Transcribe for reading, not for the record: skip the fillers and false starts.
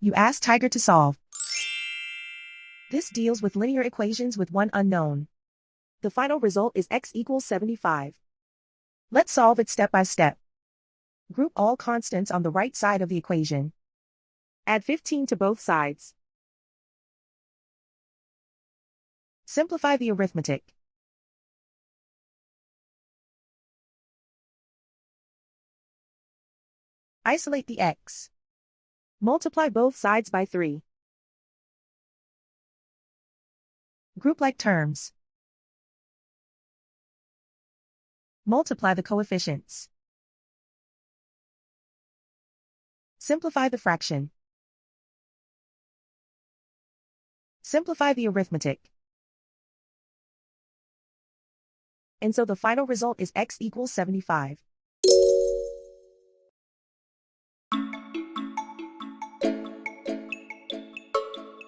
You ask Tiger to solve. This deals with linear equations with one unknown. The final result is x equals 75. Let's solve it step by step. Group all constants on the right side of the equation. Add 15 to both sides. Simplify the arithmetic. Isolate the x. Multiply both sides by 3. Group like terms. Multiply the coefficients. Simplify the fraction. Simplify the arithmetic. And so the final result is x equals 75.